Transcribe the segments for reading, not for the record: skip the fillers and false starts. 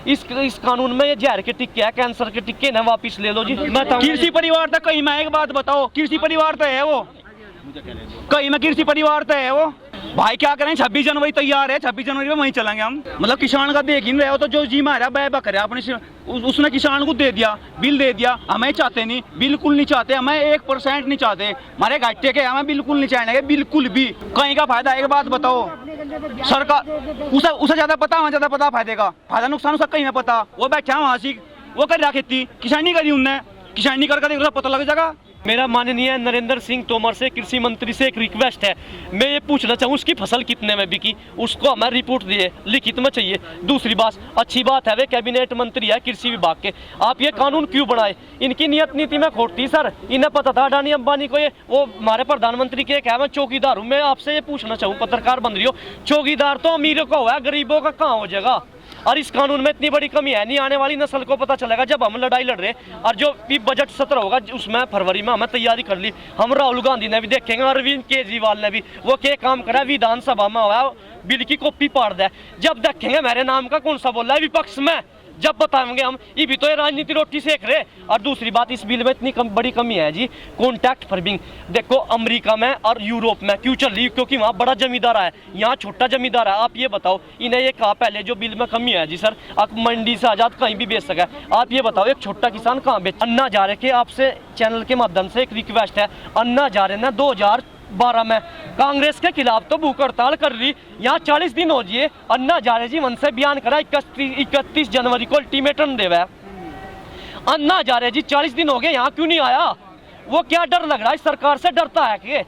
इस कानून में ये जहर के टिक्के है, कैंसर के टिक्के ना वापिस ले लो जी। मैं कृषि परिवार तक कहीं मैं एक बात बताओ, कृषि परिवार तो है वो, कहीं में कृषि परिवार तो है वो। भाई क्या करें, 26 जनवरी तैयार है, 26 जनवरी में वहीं चलेंगे हम। मतलब किसान का देख ही नहीं रहे हो, तो जो जी मारा बै बकरे अपने उसने किसान को दे दिया, बिल दे दिया। हमें चाहते नहीं, बिल्कुल नहीं चाहते, हमें 1% नहीं चाहते, हमारे घाटे के हमें बिल्कुल नहीं चाहेंगे, बिल्कुल भी। कहीं का फायदा एक बात बताओ, सरकार उसे ज्यादा पता, हमें ज्यादा पता फायदे का, फायदा नुकसान उसका कहीं ना पता। वो बैठा वहां सी, वो कर रहा खेती, किसानी करी उनने, किसानी करके पता लग जाएगा। मेरा माननीय नरेंद्र सिंह तोमर से, कृषि मंत्री से एक रिक्वेस्ट है, मैं ये पूछना चाहूँ उसकी फसल कितने में बिकी, उसको हमें रिपोर्ट दिए, लिखित में चाहिए। दूसरी बात, अच्छी बात है वे कैबिनेट मंत्री है कृषि विभाग के, आप ये कानून क्यों बनाए? इनकी नियत नीति में खोट थी सर, इन्हें पता था अडानी अंबानी को, ये वो हमारे प्रधानमंत्री के क्या, मैं चौकीदार हूँ। मैं आपसे ये पूछना चाहूँ, पत्रकार बन रही हो, चौकीदार तो अमीरों का हुआ है, गरीबों का कहाँ हो जाएगा? और इस कानून में इतनी बड़ी कमी है नहीं, आने वाली नस्ल को पता चलेगा जब हम लड़ाई लड़ रहे। और जो भी बजट सत्र होगा उसमें फरवरी में हमें तैयारी कर ली, हम राहुल गांधी ने भी देखेंगे, अरविंद केजरीवाल ने भी, वो क्या काम करा, विधानसभा में हुआ बिल की कॉपी पाड़ दे, जब देखेंगे मेरे नाम का कौन सा बोल रहा है विपक्ष में, जब बताएंगे हम। ये भी तो ये राजनीति रोटी सेक रहे। और दूसरी बात, इस बिल में इतनी बड़ी कमी है जी, कॉन्ट्रैक्ट फार्मिंग। देखो अमेरिका में और यूरोप में क्यों चल रही, क्योंकि वहाँ बड़ा जमींदार है, यहाँ छोटा जमींदार है। आप ये बताओ, इन्हें ये कहा पहले जो बिल में कमी है जी सर, आप मंडी से आजाद कहीं भी बेच सके। आप ये बताओ, एक छोटा किसान कहाँ बेच? अन्ना हजारे के आपसे चैनल के माध्यम से एक रिक्वेस्ट है, अन्ना हजारे ने 2012 में कांग्रेस के खिलाफ तो भूख हड़ताल कर रही, यहाँ 40 दिन हो गए, अन्ना हजारे जी मन से बयान करा 31 जनवरी को अल्टीमेटम देवा। अन्ना हजारे जी 40 दिन हो गए, यहाँ क्यों नहीं आया? वो क्या डर लग रहा है, सरकार से डरता है कि?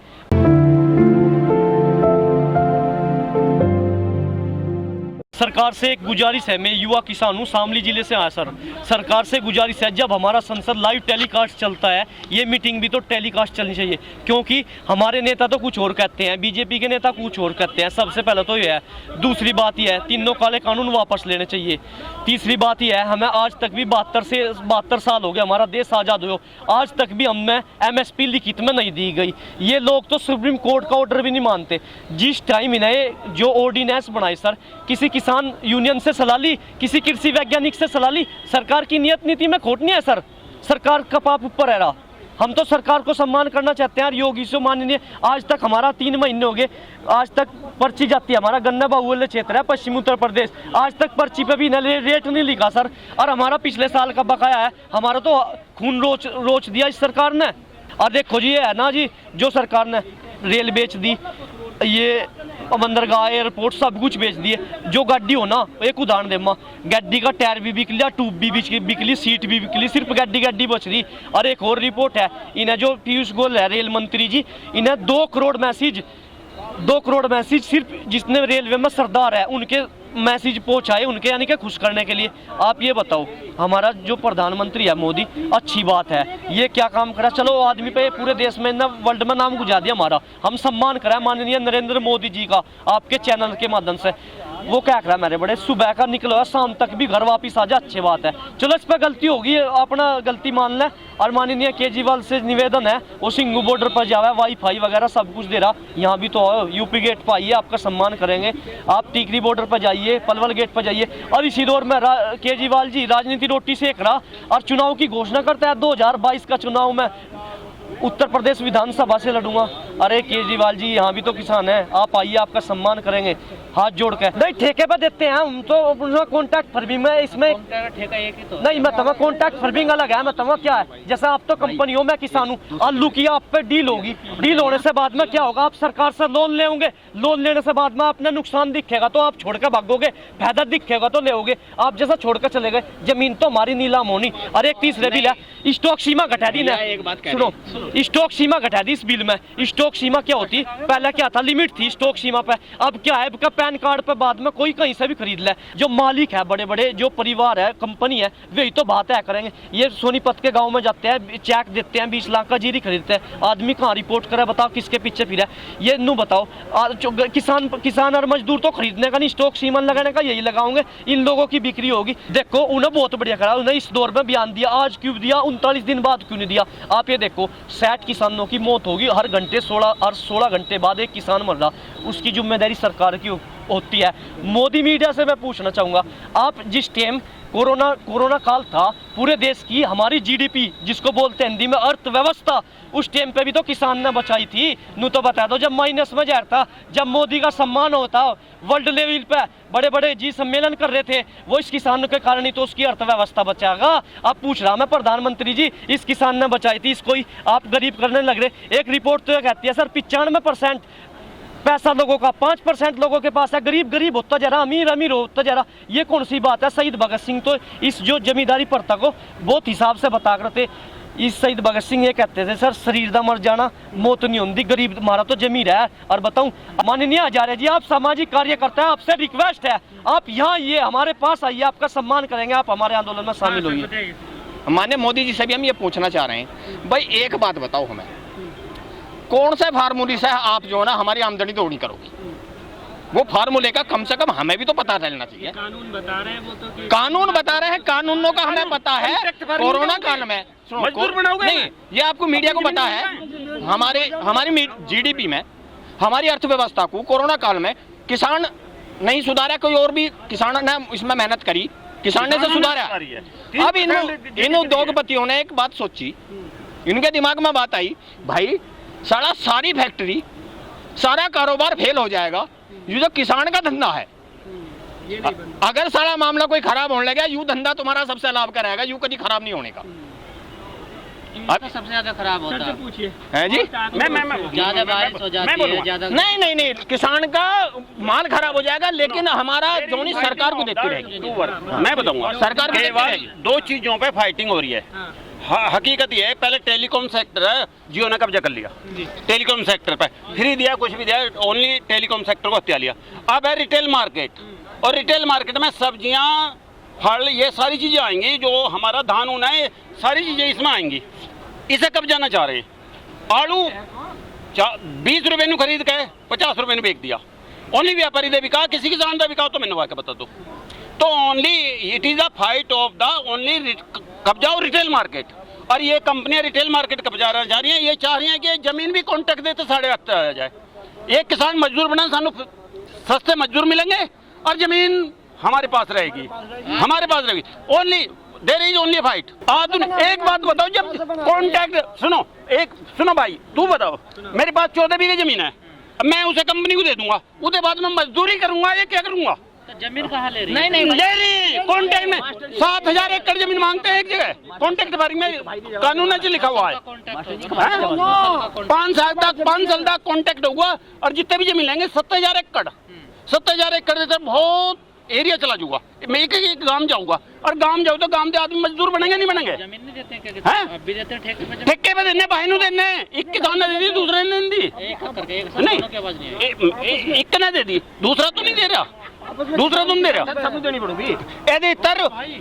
सरकार से एक गुजारिश है, मैं युवा किसान हूँ, शामली जिले से आया सर। सरकार से गुजारिश है, जब हमारा संसद लाइव टेलीकास्ट चलता है, ये मीटिंग भी तो टेलीकास्ट चलनी चाहिए, क्योंकि हमारे नेता तो कुछ और कहते हैं, बीजेपी के नेता कुछ और कहते हैं। सबसे पहले तो ये है। दूसरी बात यह है, तीनों काले कानून वापस लेने चाहिए। तीसरी बात यह है, हमें आज तक भी 72 साल हो गए हमारा देश आज़ाद हुए, आज तक भी हमें MSP लिखित में नहीं दी गई। ये लोग तो सुप्रीम कोर्ट का ऑर्डर भी नहीं मानते। जिस टाइम इन्हें जो ऑर्डिनेंस बनाए सर, किसी किसान यूनियन से सलाह ली, किसी कृषि वैज्ञानिक से सलाह ली, सरकार की नियत नीति में खोट नहीं है सर, सरकार का पाप ऊपर है रहा। हम तो सरकार को सम्मान करना चाहते हैं। योगी से माननीय, आज तक हमारा 3 महीने हो गए, आज तक पर्ची जाती है, हमारा गन्ना बाहुल्य क्षेत्र है पश्चिमी उत्तर प्रदेश, आज तक पर्ची पे भी रेट नहीं लिखा सर। और हमारा पिछले साल का बकाया है, हमारा तो खून रोच दिया इस सरकार ने। और देखो जी, ये है ना जी, जो सरकार ने रेल बेच दी, ये बंदरगाह, एयरपोर्ट सब कुछ बेच दिए। जो गाड़ी हो ना, एक उदाहरण दे माँ, गाड़ी का टायर भी बिक लिया, ट्यूब भी बिक ली, सीट भी बिक ली, सिर्फ गाड़ी बच रही। और एक और रिपोर्ट है, इन्हें जो पीयूष गोयल है रेल मंत्री जी, इन्हें 2 करोड़ मैसेज सिर्फ जितने रेलवे में सरदार है उनके मैसेज पहुंचाए, उनके यानी कि खुश करने के लिए। आप ये बताओ, हमारा जो प्रधानमंत्री है मोदी, अच्छी बात है, ये क्या काम करा? चलो आदमी पे पूरे देश में ना, वर्ल्ड में नाम गुजार दिया हमारा, हम सम्मान करा माननीय नरेंद्र मोदी जी का आपके चैनल के माध्यम से। वो क्या करा मेरे बड़े, सुबह का निकलो शाम तक भी घर वापिस आ जा, अच्छी बात है। चलो इस पर गलती होगी, अपना गलती मान लें। और माननीय केजरीवाल से निवेदन है, वो सिंगू बॉर्डर पर जावा, वाईफाई वगैरह सब कुछ दे रहा, यहाँ भी तो आओ, यूपी गेट पर आइए, आपका सम्मान करेंगे। आप टिकरी बॉर्डर पर जाइए, पलवल गेट पर जाइए। और इसी दौर में केजरीवाल जी राजनीति रोटी सेक रहा और चुनाव की घोषणा करता है 2022 का चुनाव में उत्तर प्रदेश विधानसभा से लड़ूंगा। अरे केजरीवाल जी, यहाँ भी तो किसान है, आप आइए, आपका सम्मान करेंगे हाथ जोड़ के। नहीं ठेके पे देते हैं हम तो, कॉन्ट्रैक्ट फार्मिंग में, इसमें ठेका एक ही तो नहीं, मैं तमा कॉन्ट्रैक्ट फार्मिंग अलग है। मैं तमा क्या है, जैसा आप तो कंपनी हो, मैं किसान हूँ, आलू की आप पे डील होगी, डील होने से बाद में क्या होगा, आप सरकार से लोन लेंगे, लोन लेने से बाद में आपने नुकसान दिखेगा तो आप छोड़ के भागोगे, फायदा दिखेगा तो लेओगे। आप जैसा छोड़ कर चले गए, जमीन तो हमारी नीलाम होनी। और एक तीसरे बिल है, स्टॉक सीमा घटा दी ना, सुनो, स्टॉक सीमा घटा दी इस बिल में। स्टॉक सीमा क्या होती, पहले क्या था, लिमिट थी स्टॉक सीमा पे, अब क्या है, पैन कार्ड पे बाद में कोई कहीं से भी खरीद ले। जो मालिक है, बड़े बड़े जो परिवार है, कंपनी है, वही तो बात है करेंगे। ये सोनीपत के गांव में जाते हैं, चेक देते हैं, 20 लाख का जीरी खरीदते हैं, आदमी कहाँ रिपोर्ट करे, बताओ किसके पीछे फिर है ये नू बताओ। किसान और मजदूर तो खरीदने का नहीं, स्टॉक सीमा लगाने का यही लगाओगे, इन लोगों की बिक्री होगी। देखो उन्हें बहुत बढ़िया करा, उन्हें इस दौर में बयान दिया, आज क्यों दिया, 39 दिन बाद क्यों नहीं दिया? आप ये देखो, 60 किसानों की मौत होगी हर घंटे, 16 घंटे बाद एक किसान मर रहा, उसकी जिम्मेदारी सरकार की हो। होती है। मोदी मीडिया से मैं पूछना चाहूँगा, आप जिस टाइम कोरोना काल था, पूरे देश की हमारी जीडीपी जिसको बोलते हैं हिंदी में अर्थव्यवस्था, उस टाइम पे भी तो किसान ने बचाई थी। नू तो बता दो, जब माइनस में जा रहा था, जब मोदी का सम्मान होता वर्ल्ड लेवल पे, बड़े बड़े जी सम्मेलन कर रहे थे, वो इस किसान के कारण ही तो उसकी अर्थव्यवस्था बचाएगा। अब पूछ रहा मैं प्रधानमंत्री जी, इस किसान ने बचाई थी, इसको ही आप गरीब करने लग रहे। एक रिपोर्ट तो ये कहती है सर 95% पैसा लोगों का, 5% लोगों के पास है। गरीब होता जा रहा, अमीर होता जा रहा। ये कौन सी बात है? शहीद भगत सिंह तो इस जो जमींदारी प्रथा को बहुत हिसाब से बता करते। इस शहीद भगत सिंह ये कहते थे सर, शरीर दा मर जाना मौत नहीं होती, गरीब हमारा तो जमीर है। और बताऊं माननीय आचार्य जी, आप सामाजिक कार्यकर्ता है, आपसे रिक्वेस्ट है, आप यहाँ ये हमारे पास आइए, आपका सम्मान करेंगे, आप हमारे आंदोलन में शामिल होइए। माननीय मोदी जी से भी हम ये पूछना चाह रहे हैं, भाई एक बात बताओ हमें, कौन से फार्मूले से आप जो है ना हमारी आमदनी दोगुनी करोगे? वो फार्मूले का कम से कम हमें भी तो पता चलना चाहिए। कानून बता रहे हैं वो तो कानून बता रहे हैं, कानूनों का हमें पता है। कोरोना काल में नहीं, ये आपको मीडिया को पता है, हमारी जीडीपी में, हमारी अर्थव्यवस्था को कोरोना काल में किसान नहीं सुधारा, कोई और भी किसान ने इसमें मेहनत करी, किसान ने से सुधारा। अब इन उद्योगपतियों ने एक बात सोची, इनके दिमाग में बात आई, भाई सारी फैक्ट्री, सारा कारोबार फेल हो जाएगा, ये जो किसान का धंधा है, अगर सारा मामला कोई खराब होने लगा, यू धंधा तुम्हारा सबसे लाभ का रहेगा, यू कभी खराब नहीं होने का। तो सबसे ज्यादा खराब होता है जी। मैं ज्यादा बारिश हो जाती है, ज्यादा नहीं, किसान का माल खराब हो जाएगा, लेकिन हमारा जो नहीं सरकार को देती रहेगी। मैं बताऊंगा, सरकार को केवल दो चीजों पे फाइटिंग हो रही है। हकीकत ये है, पहले टेलीकॉम सेक्टर है, जियो ने कब्जा कर लिया टेलीकॉम सेक्टर पे, फ्री दिया, कुछ भी दिया, ओनली टेलीकॉम सेक्टर को हत्या लिया। अब है रिटेल मार्केट, और रिटेल मार्केट में सब्जियां, फल, ये सारी चीजें आएंगी, जो हमारा धान होना है, सारी चीजें इसमें आएंगी। इसे कब जाना चाह रहे हैं? आलू 20 रुपए में खरीद के 50 रुपए में बेच दिया, ओनली व्यापारी दे बिका, किसी किसान दे बिका तो मैंने वाके बता दो। तो only it is a fight of the only कब्जा और रिटेल मार्केट। और ये कंपनियां रिटेल मार्केट कब्जा जा रही हैं, ये चाह रही हैं कि जमीन भी कॉन्ट्रैक्ट दे तो 8.5 आ जाए। एक किसान मजदूर बना, सानू सस्ते मजदूर मिलेंगे और जमीन हमारे पास रहेगी, only there is only fight. एक बात बताओ, जब कॉन्ट्रैक्ट सुनो भाई, तू बताओ, मेरे पास 14 बीघे जमीन है, मैं उसे कंपनी को दे दूंगा, उसके बाद मैं मजदूरी करूंगा, ये क्या करूंगा? तो जमीन कहाँ ले रही? नहीं ले रही, कॉन्ट्रैक्ट में 7,000 एकड़ जमीन मांगते हैं एक जगह, कॉन्ट्रैक्ट बारी में कानून में लिखा हुआ है। 5 साल तक कॉन्ट्रैक्ट होगा, और जितने भी जमीन लेंगे 70,000 एकड़, 70,000 एकड़ से बहुत एरिया चला जाऊंगा। मैं एक गांव जाऊंगा, और गांव जाऊँ तो गांव के आदमी मजदूर बनेंगे नहीं बनेंगे? जमीन नहीं देते हैं क्या? अभी देते हैं ठेके पे देने, भाई देने, एक किसान ने दे दी, दूसरे ने नहीं दी, नहीं एक ने दे दी, दूसरा तो नहीं दे रहा, दूसरा तुम दे रहे हो, देनी पड़ेगी।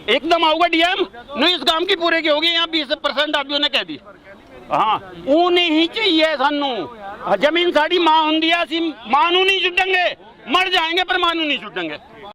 एकदम आऊगा डीएम, नहीं इस काम की पूरे की होगी, यहाँ 20% आप ने कह दी। हाँ, वो नहीं चाहिए सानू, जमीन साड़ी मां होंगी, मानू नहीं छुटेंगे, मर जाएंगे पर मानू नहीं छुटेंगे।